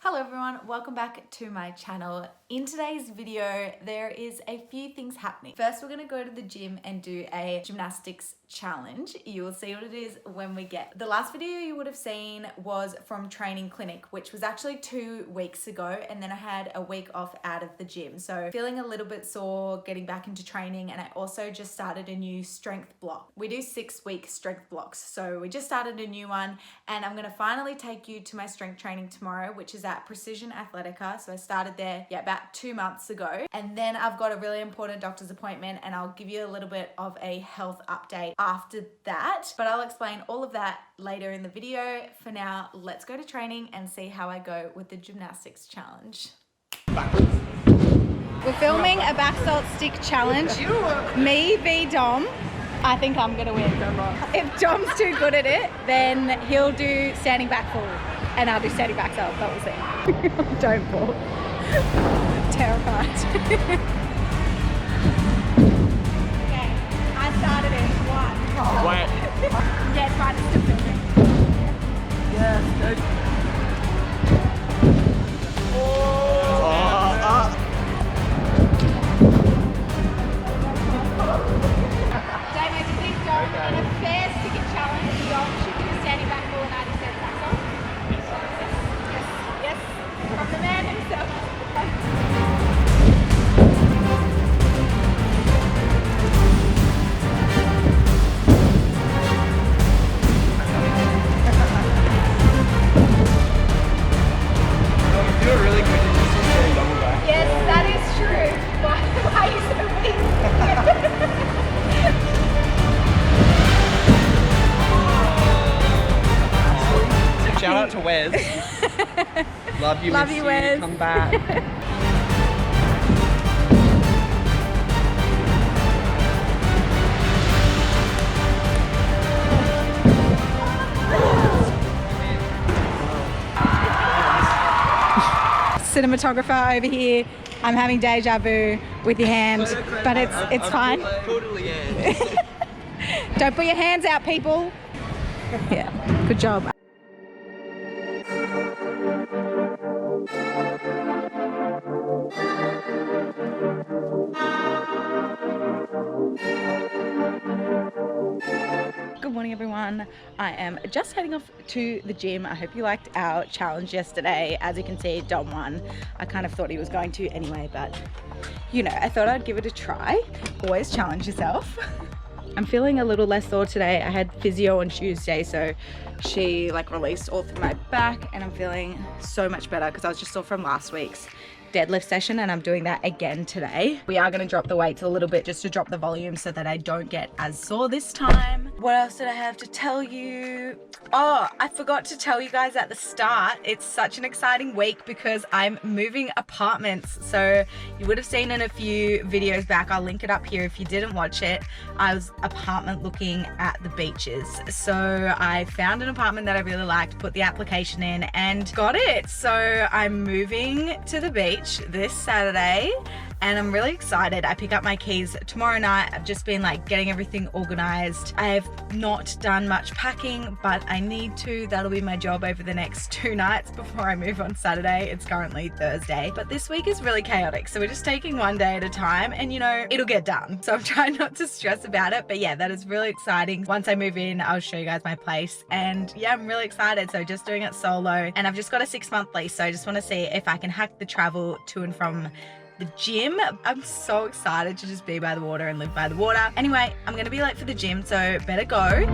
Hello everyone, welcome back to my channel. In today's video, there is a few things happening. First, we're gonna go to the gym and do a gymnastics challenge. You will see what it is when we get. The last video you would have seen was from training clinic, which was actually 2 weeks ago, and then I had a week off out of the gym. So feeling a little bit sore, getting back into training, and I also just started a new strength block. We do 6-week strength blocks. So we just started a new one, and I'm gonna finally take you to my strength training tomorrow, which is at Precision Athletica. So I started there, about 2 months ago. And then I've got a really important doctor's appointment, and I'll give you a little bit of a health update after that. But I'll explain all of that later in the video. For now, let's go to training and see how I go with the gymnastics challenge. We're filming a back salt stick challenge. Me v Dom. I think I'm gonna win. If Dom's too good at it, then he'll do standing back full, and I'll do standing back salt, but we'll see. Don't fall. Terrified. Okay, I started in 1. Wait. Yeah, it's fine, it's still filming. Yes, good. Damo, do you think Dom in a fair sticker challenge, Dom should do standing back full and I do standing back salt? Yes. From the man himself. You were really good at just doing double back. Yes, that is true. Why are you so weak? Shout out to Wes. Love you, Love miss you, Wes. Come back. Cinematographer over here. I'm having deja vu with your hand, but it's fine. Totally in. Don't put your hands out, people. Yeah, good job. Good morning everyone. I am just heading off to the gym. I hope you liked our challenge yesterday. As you can see, Dom won. I kind of thought he was going to anyway, but you know, I thought I'd give it a try. Always challenge yourself. I'm feeling a little less sore today. I had physio on Tuesday, so she released all through my back, and I'm feeling so much better because I was just sore from last week's deadlift session, and I'm doing that again today. We are going to drop the weights a little bit just to drop the volume so that I don't get as sore this time. What else did I have to tell you? Oh, I forgot to tell you guys at the start, it's such an exciting week because I'm moving apartments. So you would have seen in a few videos back, I'll link it up here if you didn't watch it. I was apartment looking at the beaches. So I found an apartment that I really liked, put the application in and got it. So I'm moving to the beach this Saturday and I'm really excited. I pick up my keys tomorrow night. I've just been getting everything organized. I've not done much packing, but I need to. That'll be my job over the next 2 nights before I move on Saturday. It's currently Thursday, but this week is really chaotic. So we're just taking one day at a time and you know, it'll get done. So I'm trying not to stress about it, but yeah, that is really exciting. Once I move in, I'll show you guys my place and yeah, I'm really excited. So just doing it solo and I've just got a 6-month lease. So I just want to see if I can hack the travel to and from the gym. I'm so excited to just be by the water and live by the water. Anyway, I'm gonna be late for the gym, so better go.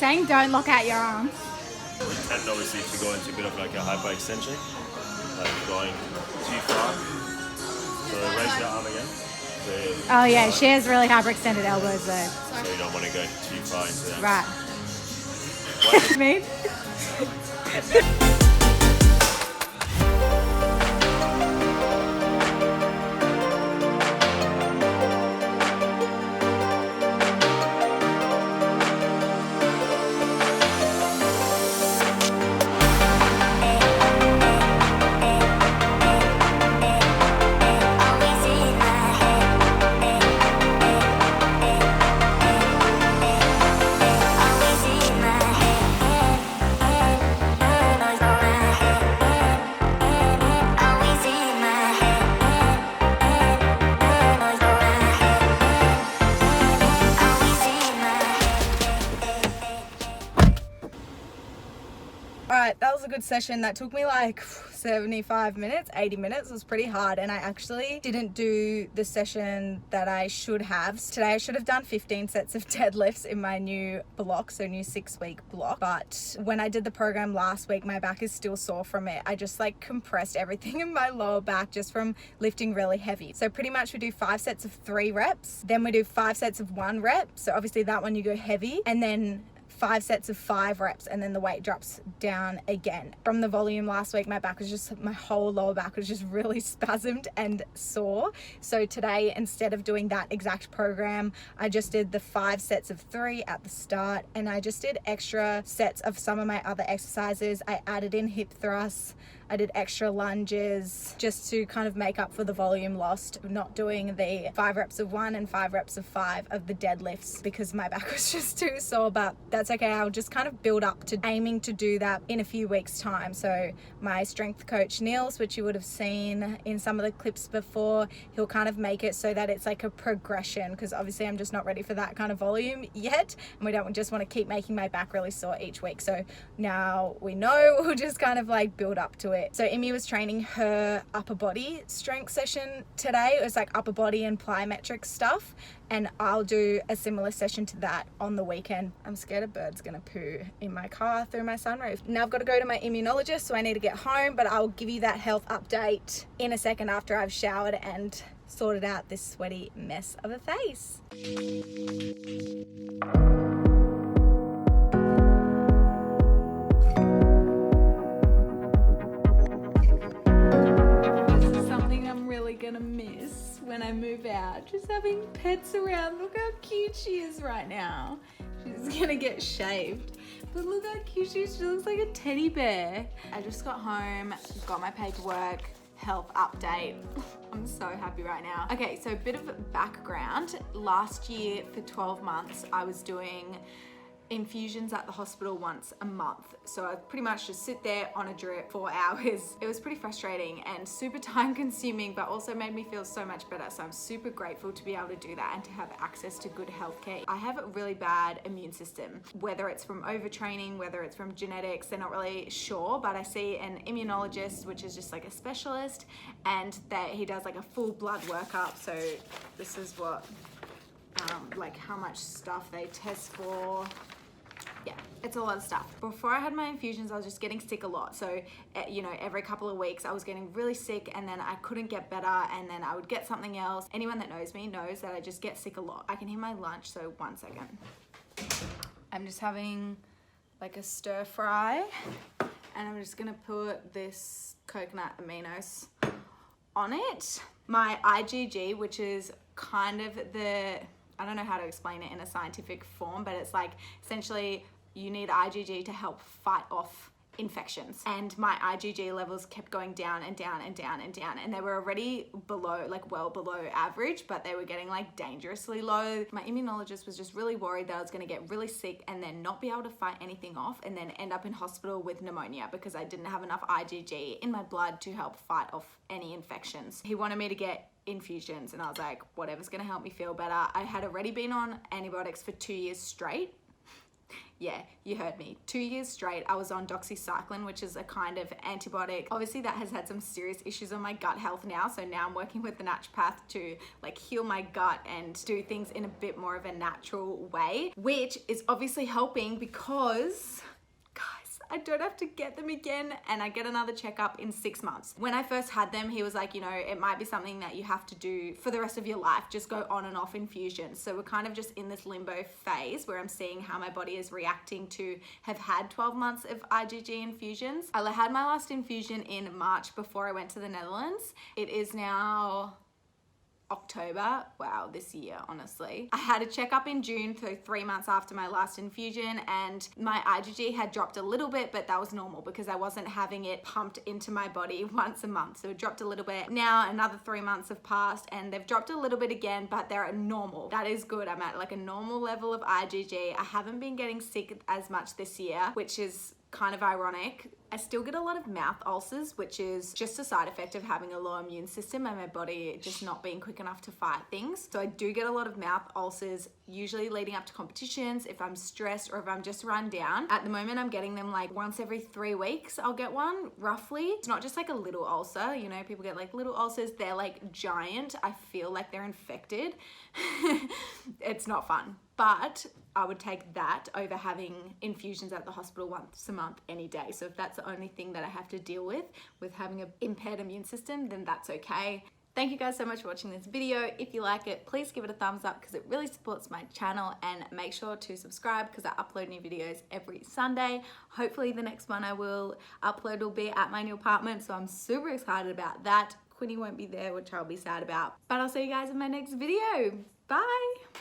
saying don't lock out your arms. We tend obviously to go into a bit of like a hyperextension, like going too far. So raise your arm again. So, Oh yeah, she has really hyperextended elbows though. so you don't want to go too far into that. Right. What- Me? Alright, that was a good session. That took me like 75 minutes, 80 minutes. It was pretty hard, and I actually didn't do the session that I should have. Today I should have done 15 sets of deadlifts in my new block, so new 6-week block. But when I did the program last week, my back is still sore from it. I just like compressed everything in my lower back just from lifting really heavy. So pretty much we do 5 sets of 3 reps, then we do 5 sets of 1 rep. So obviously that one you go heavy, and then 5 sets of 5 reps, and then the weight drops down again. From the volume last week, my back was just, my whole lower back was just really spasmed and sore. So today, instead of doing that exact program, I just did the 5 sets of 3 at the start, and I just did extra sets of some of my other exercises. I added in hip thrusts, I did extra lunges just to kind of make up for the volume lost, not doing the 5 reps of 1 and 5 reps of 5 of the deadlifts because my back was just too sore. But that's okay. I'll just kind of build up to aiming to do that in a few weeks time. So my strength coach Niels, which you would have seen in some of the clips before, he'll kind of make it so that it's like a progression, because obviously I'm just not ready for that kind of volume yet, and we don't just want to keep making my back really sore each week. So now we know, we'll just kind of like build up to it. So Emmy was training her upper body strength session today. It was like upper body and plyometric stuff, and I'll do a similar session to that on the weekend. I'm scared a bird's gonna poo in my car through my sunroof. Now I've got to go to my immunologist, so I need to get home, but I'll give you that health update in a second after I've showered and sorted out this sweaty mess of a face. Gonna miss when I move out, just having pets around. Look how cute she is right now. She's gonna get shaved, but look how cute she is. She looks like a teddy bear. I just got home, got my paperwork, health update. I'm so happy right now. Okay, so a bit of background. Last year for 12 months I was doing infusions at the hospital once a month. So I pretty much just sit there on a drip 4 hours. It was pretty frustrating and super time consuming, but also made me feel so much better. So I'm super grateful to be able to do that and to have access to good healthcare. I have a really bad immune system, whether it's from overtraining, whether it's from genetics, they're not really sure, but I see an immunologist, which is just like a specialist, and that he does like a full blood workup. So this is what, like how much stuff they test for. Yeah, it's a lot of stuff. Before I had my infusions, I was just getting sick a lot. So, you know, every couple of weeks I was getting really sick, and then I couldn't get better, and then I would get something else. Anyone that knows me knows that I just get sick a lot. I can hear my lunch, so 1 second. I'm just having like a stir fry, and I'm just gonna put this coconut aminos on it. My IgG, which is kind of the, I don't know how to explain it in a scientific form, but it's like essentially you need IgG to help fight off infections. And my IgG levels kept going down and down and down and down, and they were already below, like well below average, but they were getting like dangerously low. My immunologist was just really worried that I was going to get really sick and then not be able to fight anything off, and then end up in hospital with pneumonia because I didn't have enough IgG in my blood to help fight off any infections. He wanted me to get infusions, and I was like, whatever's going to help me feel better. I had already been on antibiotics for 2 years straight, Yeah, you heard me. 2 years straight, I was on doxycycline, which is a kind of antibiotic. Obviously, that has had some serious issues on my gut health now. So now I'm working with the naturopath to like heal my gut and do things in a bit more of a natural way, which is obviously helping because, guys, I don't have to get them again, and I get another checkup in 6 months. When I first had them, he was like, you know, it might be something that you have to do for the rest of your life, just go on and off infusions. So we're kind of just in this limbo phase where I'm seeing how my body is reacting to have had 12 months of IgG infusions. I had my last infusion in March before I went to the Netherlands. It is now October, wow, this year, honestly. I had a checkup in June, so 3 months after my last infusion, and my IgG had dropped a little bit, but that was normal because I wasn't having it pumped into my body once a month. So it dropped a little bit. Now another 3 months have passed and they've dropped a little bit again, but they're at normal. That is good. I'm at like a normal level of IgG. I haven't been getting sick as much this year, which is kind of ironic. I still get a lot of mouth ulcers, which is just a side effect of having a low immune system and my body just not being quick enough to fight things. So I do get a lot of mouth ulcers, usually leading up to competitions, if I'm stressed or if I'm just run down. At the moment, I'm getting them like once every 3 weeks, I'll get one, roughly. It's not just like a little ulcer, you know, people get like little ulcers, they're like giant. I feel like they're infected. It's not fun. But I would take that over having infusions at the hospital once a month any day. So if that's the only thing that I have to deal with having an impaired immune system, then that's okay. Thank you guys so much for watching this video. If you like it, please give it a thumbs up because it really supports my channel, and make sure to subscribe because I upload new videos every Sunday. Hopefully the next one I will upload will be at my new apartment, so I'm super excited about that. Quinny won't be there, which I'll be sad about. But I'll see you guys in my next video. Bye.